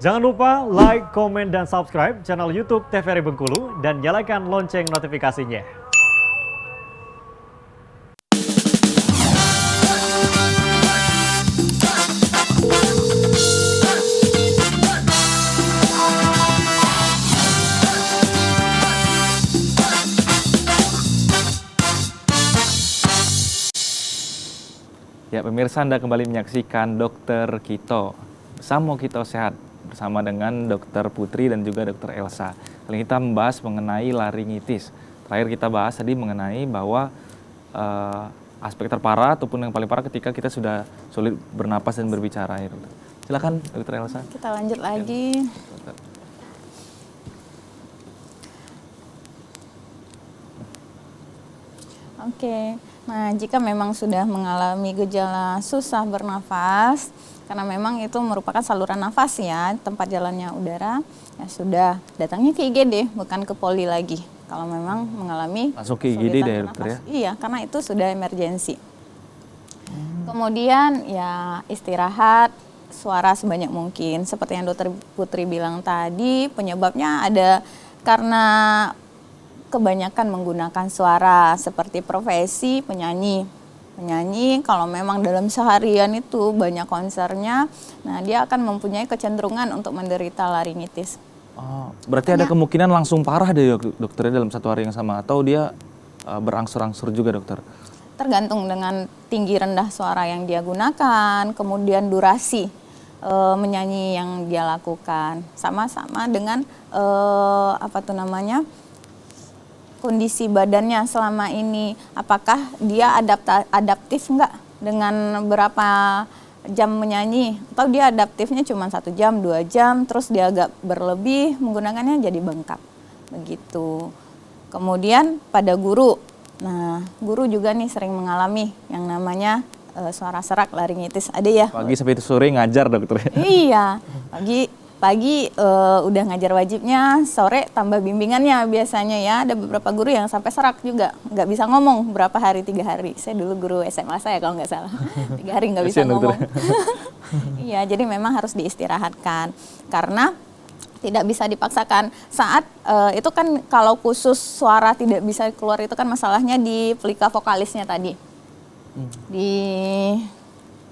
Jangan lupa like, komen, dan subscribe channel YouTube TVRI Bengkulu dan nyalakan lonceng notifikasinya. Ya, pemirsa, Anda kembali menyaksikan Dokter Kito. Bersama Kito Sehat, bersama dengan Dokter Putri dan juga Dokter Elsa. Kali ini kita membahas mengenai laringitis. Terakhir kita bahas tadi mengenai bahwa aspek terparah ataupun yang paling parah ketika kita sudah sulit bernapas dan berbicara. Ya, dokter. Silakan, Dokter Elsa. Kita lanjut lagi. Dokter. Oke, nah jika memang sudah mengalami gejala susah bernafas, karena memang itu merupakan saluran nafas ya, tempat jalannya udara, ya sudah datangnya ke IGD, bukan ke poli lagi. Kalau memang mengalami Langsung ke IGD deh, dokter ya? Iya, karena itu sudah emergensi. Kemudian ya istirahat, suara sebanyak mungkin. Seperti yang Dokter Putri bilang tadi, penyebabnya ada karena kebanyakan menggunakan suara seperti profesi penyanyi. Penyanyi kalau memang dalam seharian itu banyak konsernya, nah dia akan mempunyai kecenderungan untuk menderita laringitis. Oh, berarti ada kemungkinan langsung parah deh dokternya dalam satu hari yang sama, atau dia berangsur-angsur juga, dokter? Tergantung dengan tinggi rendah suara yang dia gunakan, kemudian durasi menyanyi yang dia lakukan, sama-sama dengan kondisi badannya selama ini, apakah dia adaptif enggak dengan berapa jam menyanyi, atau dia adaptifnya cuma 1 jam, 2 jam, terus dia agak berlebih menggunakannya jadi bengkak, begitu. Kemudian pada guru, nah guru juga nih sering mengalami yang namanya suara serak laringitis, ada ya? Pagi sampai sore ngajar, dokter. Iya, pagi udah ngajar wajibnya, sore tambah bimbingannya biasanya ya. Ada beberapa guru yang sampai serak juga, nggak bisa ngomong berapa hari, 3 hari. Saya dulu guru SMA saya kalau nggak salah, 3 hari nggak bisa ngomong. Iya, jadi memang harus diistirahatkan karena tidak bisa dipaksakan. Saat itu kan kalau khusus suara tidak bisa keluar itu kan masalahnya di pelika vokalisnya tadi, di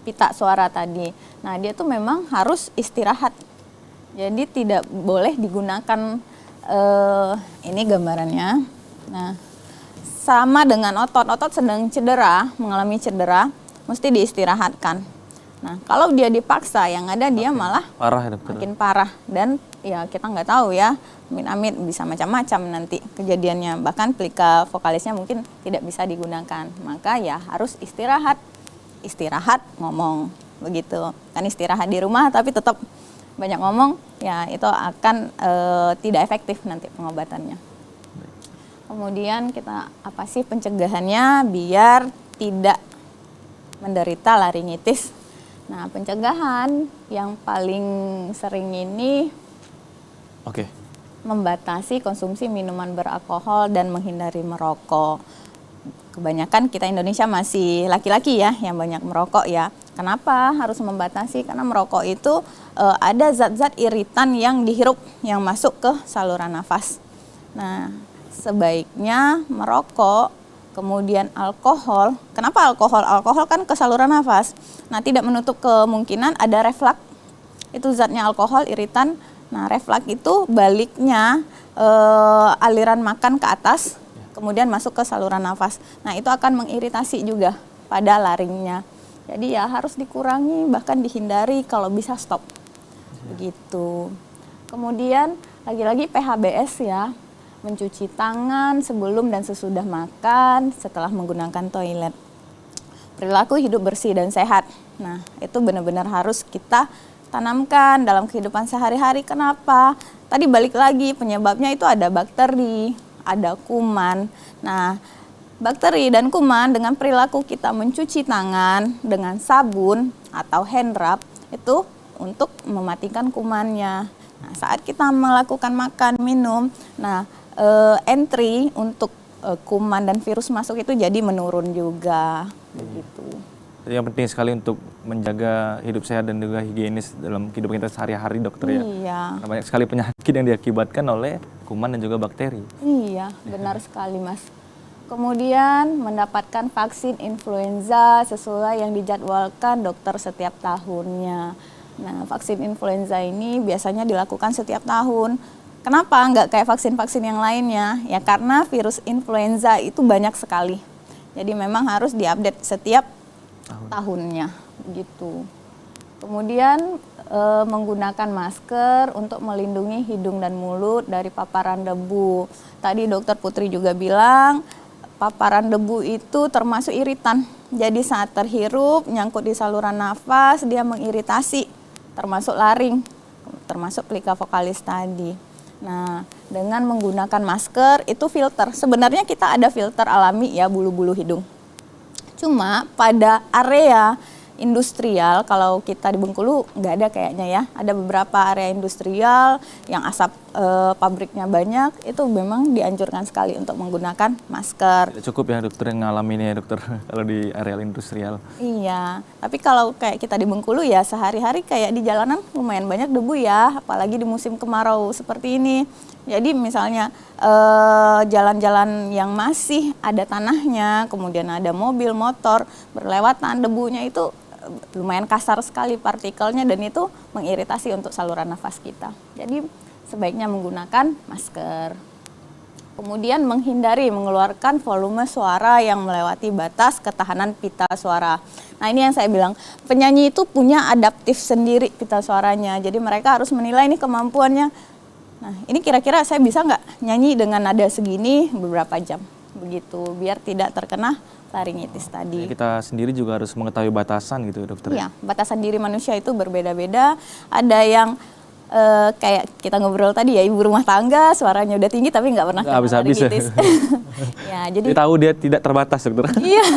pita suara tadi. Nah dia tuh memang harus istirahat. Jadi tidak boleh digunakan, ini gambarannya. Nah, sama dengan otot sedang cedera, mengalami cedera, mesti diistirahatkan. Nah, kalau dia dipaksa, yang ada dia malah Parah ya, dokter? makin parah. Dan ya kita nggak tahu ya, amit-amit bisa macam-macam nanti kejadiannya. Bahkan pelika vokalisnya mungkin tidak bisa digunakan. Maka ya harus istirahat ngomong, begitu. Kan istirahat di rumah tapi tetap banyak ngomong, ya itu akan tidak efektif nanti pengobatannya. Kemudian kita apa sih pencegahannya biar tidak menderita laringitis? Nah, pencegahan yang paling sering ini membatasi konsumsi minuman beralkohol dan menghindari merokok. Kebanyakan kita Indonesia masih laki-laki ya yang banyak merokok ya. Kenapa harus membatasi? Karena merokok itu ada zat-zat iritan yang dihirup yang masuk ke saluran nafas. Nah, sebaiknya merokok, kemudian alkohol. Kenapa alkohol? Alkohol kan ke saluran nafas. Nah, tidak menutup kemungkinan ada reflux. Itu zatnya alkohol iritan. Nah, reflux itu baliknya aliran makan ke atas, kemudian masuk ke saluran nafas. Nah, itu akan mengiritasi juga pada laringnya. Jadi ya harus dikurangi, bahkan dihindari, kalau bisa stop. Begitu. Kemudian lagi-lagi PHBS ya, mencuci tangan sebelum dan sesudah makan, setelah menggunakan toilet. Perilaku hidup bersih dan sehat. Nah, itu benar-benar harus kita tanamkan dalam kehidupan sehari-hari. Kenapa? Tadi balik lagi, penyebabnya itu ada bakteri, ada kuman. Nah, bakteri dan kuman dengan perilaku kita mencuci tangan dengan sabun atau hand rub itu untuk mematikan kumannya. Nah, saat kita melakukan makan, minum, nah entry untuk kuman dan virus masuk itu jadi menurun juga. Begitu. Jadi yang penting sekali untuk menjaga hidup sehat dan juga higienis dalam kehidupan kita sehari-hari dokter ya. Iya. Karena banyak sekali penyakit yang diakibatkan oleh kuman dan juga bakteri. Iya, benar sekali Mas. Kemudian mendapatkan vaksin influenza sesuai yang dijadwalkan dokter setiap tahunnya. Nah, vaksin influenza ini biasanya dilakukan setiap tahun. Kenapa nggak kayak vaksin-vaksin yang lainnya? Ya karena virus influenza itu banyak sekali. Jadi memang harus diupdate setiap tahunnya, gitu. Kemudian menggunakan masker untuk melindungi hidung dan mulut dari paparan debu. Tadi Dokter Putri juga bilang paparan debu itu termasuk iritan. Jadi saat terhirup, nyangkut di saluran nafas, dia mengiritasi, termasuk laring, termasuk plika vokalis tadi. Nah, dengan menggunakan masker itu filter. Sebenarnya kita ada filter alami ya bulu-bulu hidung. Cuma pada area industrial, kalau kita di Bengkulu nggak ada kayaknya ya. Ada beberapa area industrial yang asap pabriknya banyak, itu memang dianjurkan sekali untuk menggunakan masker. Tidak cukup ya dokter yang ngalamin ya dokter kalau di area industrial. Iya, tapi kalau kayak kita di Bengkulu ya sehari-hari kayak di jalanan lumayan banyak debu ya, apalagi di musim kemarau seperti ini. Jadi misalnya jalan-jalan yang masih ada tanahnya, kemudian ada mobil, motor berlewatan, debunya itu lumayan kasar sekali partikelnya dan itu mengiritasi untuk saluran nafas kita. Jadi sebaiknya menggunakan masker. Kemudian menghindari mengeluarkan volume suara yang melewati batas ketahanan pita suara. Nah ini yang saya bilang, penyanyi itu punya adaptif sendiri pita suaranya. Jadi mereka harus menilai ini kemampuannya. Nah ini kira-kira saya bisa nggak nyanyi dengan nada segini beberapa jam. Begitu, biar tidak terkena laringitis tadi. Kita sendiri juga harus mengetahui batasan gitu dokter. Iya, batasan diri manusia itu berbeda-beda. Ada yang kayak kita ngobrol tadi ya, ibu rumah tangga suaranya udah tinggi tapi nggak pernah kena Habis-habis ya. laringitis. Ya, jadi Dia tahu dia tidak terbatas dokter. iya.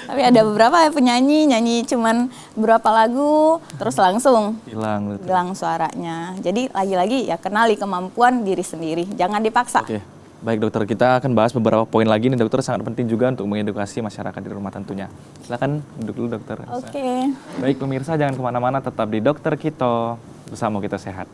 Tapi ada beberapa penyanyi nyanyi cuman berapa lagu terus langsung Hilang dokter. hilang suaranya. Jadi lagi-lagi ya kenali kemampuan diri sendiri, jangan dipaksa. Oke. Baik dokter, kita akan bahas beberapa poin lagi nih dokter, sangat penting juga untuk mengedukasi masyarakat di rumah tentunya. Silakan duduk dulu dokter. Oke. Baik pemirsa, jangan kemana-mana, tetap di Dokter Kito, bersama kita sehat.